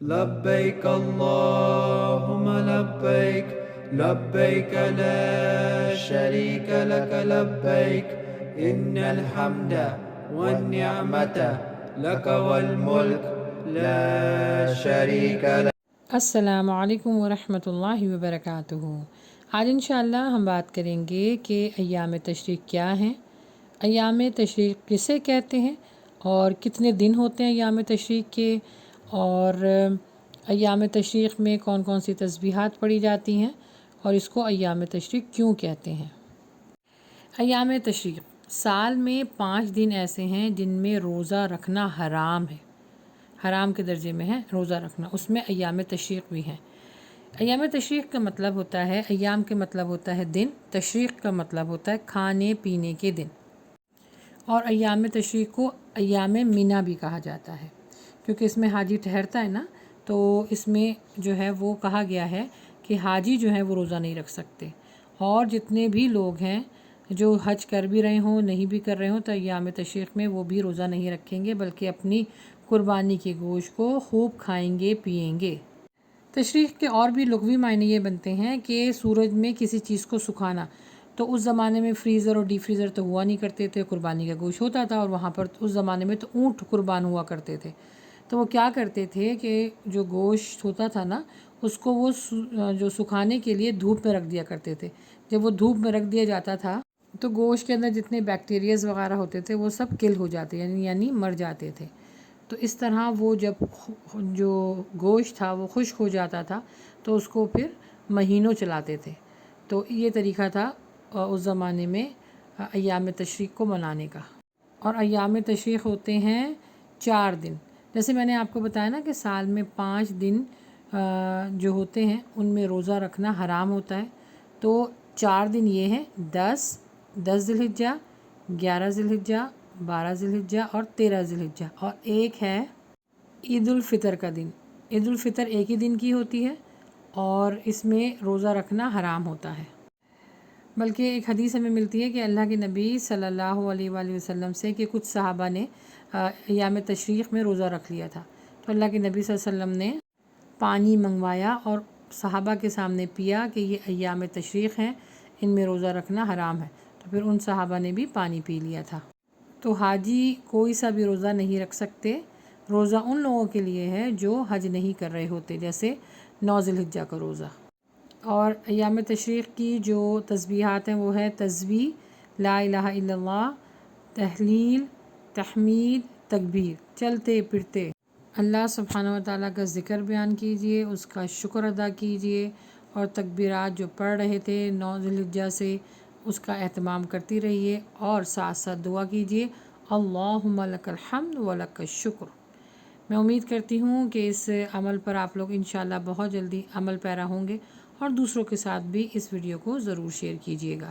لبيك اللهم لبيك لبيك لا شريك لك لبيك إن الحمد والنعمة لك والملك لا شريك لك۔ السلام علیکم ورحمۃ اللہ وبرکاتہ۔ آج انشاءاللہ ہم بات کریں گے کہ ایام تشریق کیا ہیں، ایام تشریق کسے کہتے ہیں اور کتنے دن ہوتے ہیں ایام تشریق کے، اور ایام تشریق میں کون کون سی تسبیحات پڑھی جاتی ہیں اور اس کو ایام تشریق کیوں کہتے ہیں۔ ایام تشریق سال میں 5 دن ایسے ہیں جن میں روزہ رکھنا حرام ہے، حرام کے درجے میں ہے روزہ رکھنا، اس میں ایام تشریق بھی ہیں۔ ایام تشریق کا مطلب ہوتا ہے، ایام کے مطلب ہوتا ہے دن، تشریق کا مطلب ہوتا ہے کھانے پینے کے دن، اور ایام تشریق کو ایام مینا بھی کہا جاتا ہے، کیونکہ اس میں حاجی ٹھہرتا ہے نا، تو اس میں جو ہے وہ کہا گیا ہے کہ حاجی جو ہے وہ روزہ نہیں رکھ سکتے، اور جتنے بھی لوگ ہیں جو حج کر بھی رہے ہوں نہیں بھی کر رہے ہوں تو ایام تشریق میں وہ بھی روزہ نہیں رکھیں گے، بلکہ اپنی قربانی کے گوشت کو خوب کھائیں گے پیئیں گے۔ تشریق کے اور بھی لغوی معنی یہ بنتے ہیں کہ سورج میں کسی چیز کو سکھانا، تو اس زمانے میں فریزر اور ڈی فریزر تو ہوا نہیں کرتے تھے، قربانی کا گوشت ہوتا تھا، اور وہاں پر اس زمانے میں تو اونٹ قربان ہوا کرتے تھے، تو وہ کیا کرتے تھے کہ جو گوشت ہوتا تھا نا اس کو وہ جو سکھانے کے لیے دھوپ میں رکھ دیا کرتے تھے۔ جب وہ دھوپ میں رکھ دیا جاتا تھا تو گوشت کے اندر جتنے بیکٹیریاز وغیرہ ہوتے تھے وہ سب کل ہو جاتے یعنی مر جاتے تھے، تو اس طرح وہ جب جو گوشت تھا وہ خشک ہو جاتا تھا تو اس کو پھر مہینوں چلاتے تھے، تو یہ طریقہ تھا اس زمانے میں ایام تشریق کو منانے کا۔ اور ایام تشریق ہوتے ہیں 4 دن، جیسے میں نے آپ کو بتایا نا کہ سال میں 5 دن جو ہوتے ہیں ان میں روزہ رکھنا حرام ہوتا ہے، تو 4 دن یہ ہیں 10 ذی الحجہ، 11 ذی الحجہ، 12 ذی الحجہ اور 13 ذی الحجہ، اور ایک ہے عید الفطر کا دن۔ عید الفطر ایک ہی دن کی ہوتی ہے اور اس میں روزہ رکھنا حرام ہوتا ہے، بلکہ ایک حدیث ہمیں ملتی ہے کہ اللہ کے نبی صلی اللہ علیہ وآلہ وسلم سے کہ کچھ صحابہ نے ایام تشریق میں روزہ رکھ لیا تھا، تو اللہ کے نبی صلی اللہ علیہ وسلم نے پانی منگوایا اور صحابہ کے سامنے پیا کہ یہ ایام تشریق ہیں، ان میں روزہ رکھنا حرام ہے، تو پھر ان صحابہ نے بھی پانی پی لیا تھا۔ تو حاجی کوئی سا بھی روزہ نہیں رکھ سکتے، روزہ ان لوگوں کے لیے ہے جو حج نہیں کر رہے ہوتے، جیسے 9 ذی الحجہ کا روزہ۔ اور ایام تشریق کی جو تسبیحات ہیں وہ ہے تسبیح، لا الہ الا اللہ، تحلیل، تحمید، تکبیر، چلتے پھرتے اللہ سبحانہ و تعالیٰ کا ذکر بیان کیجئے، اس کا شکر ادا کیجئے، اور تکبیرات جو پڑھ رہے تھے 9 ذی الحجہ سے اس کا اہتمام کرتی رہیے، اور ساتھ ساتھ دعا کیجئے اللہم لک الحمد ولک الشکر۔ میں امید کرتی ہوں کہ اس عمل پر آپ لوگ انشاءاللہ بہت جلدی عمل پیرا ہوں گے، اور دوسروں کے ساتھ بھی اس ویڈیو کو ضرور شیئر کیجئے گا۔